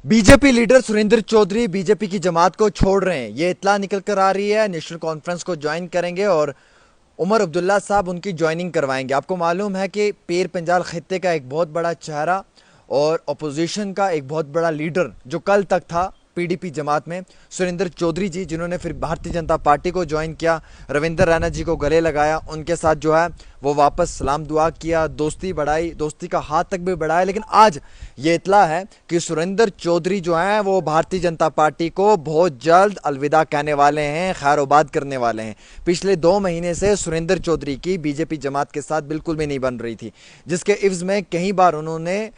BJP leader Surendra Chaudhary BJP की जमात को छोड़ रहे हैं। ये इत्ला निकल कर आ रही है, नेशनल कॉन्फ्रेंस को ज्वाइन करेंगे और उमर अब्दुल्ला साहब उनकी ज्वाइनिंग करवाएंगे। आपको मालूम है कि पीर पंजाल खित्ते का एक बहुत बड़ा चेहरा और अपोजिशन का एक बहुत बड़ा लीडर जो कल तक था पीडीपी जमात में, सुरेंद्र चौधरी जी, जिन्होंने फिर भारतीय जनता पार्टी को ज्वाइन किया, रविंद्र रैना जी को गले लगाया, उनके साथ जो है वो वापस सलाम दुआ किया, दोस्ती बढ़ाई, दोस्ती का हाथ तक भी बढ़ाया। लेकिन आज ये इतला है कि सुरेंद्र चौधरी जो हैं वो भारतीय जनता पार्टी को बहुत जल्द अलविदा कहने वाले हैं, खैरोबाद करने वाले हैं। पिछले 2 महीने से सुरेंद्र चौधरी की बीजेपी जमात के साथ बिल्कुल भी नहीं बन रही थी, जिसके इव्ज में कई बार उन्होंने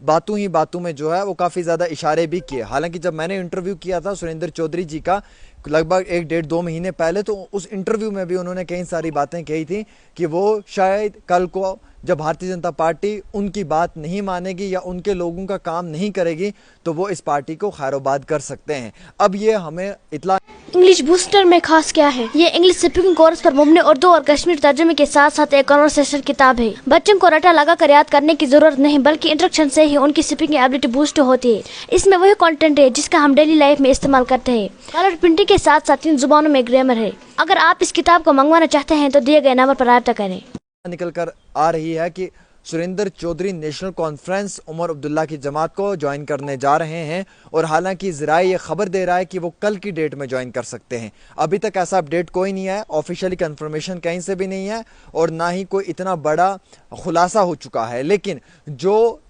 बातों ही बातों में जो है वो काफ़ी ज़्यादा इशारे भी किए। हालांकि जब मैंने इंटरव्यू किया था सुरेंद्र चौधरी जी का लगभग 1-1.5-2 महीने पहले, तो उस इंटरव्यू में भी उन्होंने कई सारी बातें कही थी कि वो शायद कल को जब भारतीय जनता पार्टी उनकी बात नहीं मानेगी या उनके लोगों का काम नहीं करेगी तो वो इस पार्टी को खैरोबाद कर सकते हैं। अब ये हमें इतला इंग्लिश बूस्टर में खास क्या है? ये इंग्लिश स्पीकिंग कोर्स पर मुबनी उर्दू और कश्मीर तर्जुमे के साथ साथ एक कन्वर्सेशन किताब है। बच्चों को रटा लगा कर याद करने की जरूरत नहीं, बल्कि इंस्ट्रक्शन से ही उनकी स्पीकिंग एबिलिटी बूस्ट होती है। इसमें वही कंटेंट है जिसका हम डेली लाइफ में इस्तेमाल करते हैं। कलर प्रिंटिंग के साथ साथ 3 जुबानों में ग्रामर है। अगर आप इस किताब को मंगवाना चाहते हैं तो दिए गए नंबर पर राब्ता करें। निकल कर आ रही है कि सुरेंद्र चौधरी नेशनल कॉन्फ्रेंस उमर अब्दुल्ला की जमात को ज्वाइन करने जा रहे हैं और हालांकि ज़राए ये खबर दे रहा है कि वो कल की डेट में ज्वाइन कर सकते हैं। अभी तक ऐसा अपडेट कोई नहीं है, ऑफिशियली कंफर्मेशन कहीं से भी नहीं है और ना ही कोई इतना बड़ा खुलासा हो चुका है। लेकिन जो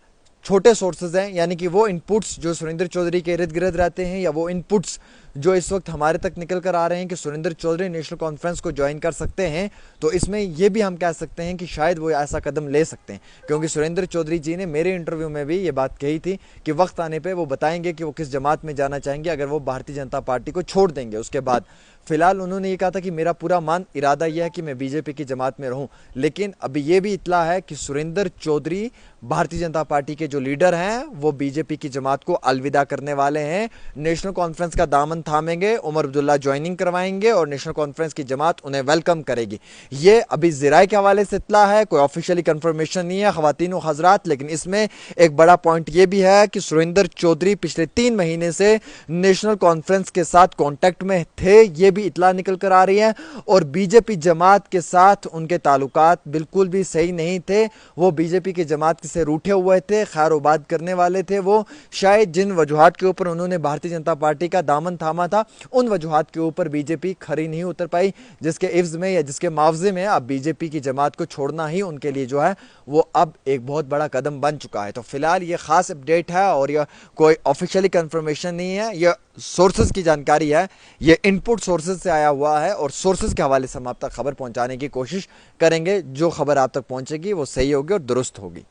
छोटे सोर्सेज हैं, यानी कि वो इनपुट्स जो सुरेंद्र चौधरी के इर्द गिर्द रहते हैं या वो इनपुट्स जो इस वक्त हमारे तक निकल कर आ रहे हैं कि सुरेंद्र चौधरी नेशनल कॉन्फ्रेंस को ज्वाइन कर सकते हैं, तो इसमें ये भी हम कह सकते हैं कि शायद वो ऐसा कदम ले सकते हैं। क्योंकि सुरेंद्र चौधरी जी ने मेरे इंटरव्यू में भी ये बात कही थी कि वक्त आने पे वो बताएंगे कि वो किस जमात में जाना चाहेंगे अगर वो भारतीय जनता पार्टी को छोड़ देंगे उसके बाद। फिलहाल उन्होंने ये कहा था कि मेरा पूरा मान इरादा यह है कि मैं बीजेपी की जमात में रहूं। लेकिन अभी ये भी इतला है कि सुरेंद्र चौधरी भारतीय जनता पार्टी के जो लीडर हैं वो बीजेपी की जमात को अलविदा करने वाले हैं, नेशनल कॉन्फ्रेंस का दामन थामेंगे, उमर अब्दुल्ला ज्वाइनिंग करवाएंगे और नेशनल कॉन्फ्रेंस की जमात उन्हें वेलकम करेगी। ये अभी ज़राए के हवाले से इतला है, कोई ऑफिशियली कंफर्मेशन नहीं है ख़वातीन और हज़रात। लेकिन इसमें एक बड़ा पॉइंट ये भी है कि सुरेंद्र चौधरी पिछले 3 महीने से नेशनल कॉन्फ्रेंस के साथ कॉन्टैक्ट में थे, ये भी इतला निकल कर आ रही है। और बीजेपी जमात के साथ उनके ताल्लुकात बिल्कुल भी सही नहीं थे। वो बीजेपी की जमात से रूठे हुए थे, खैरोबाद करने वाले थे। वो शायद जिन वजूहात के ऊपर उन्होंने भारतीय जनता पार्टी का दामन थामा था उन वजूहात के ऊपर बीजेपी खरी नहीं उतर पाई, जिसके इव्ज में या जिसके मुआवजे में अब बीजेपी की जमात को छोड़ना ही उनके लिए जो है वो अब एक बहुत बड़ा कदम बन चुका है। तो फिलहाल ये खास अपडेट है और यह कोई ऑफिशियली कंफर्मेशन नहीं है, यह सोर्सेज की जानकारी है, ये इनपुट सोर्सेज से आया हुआ है और सोर्सेज के हवाले से हम आप तक खबर पहुंचाने की कोशिश करेंगे। जो खबर आप तक पहुंचेगी वो सही होगी और दुरुस्त होगी।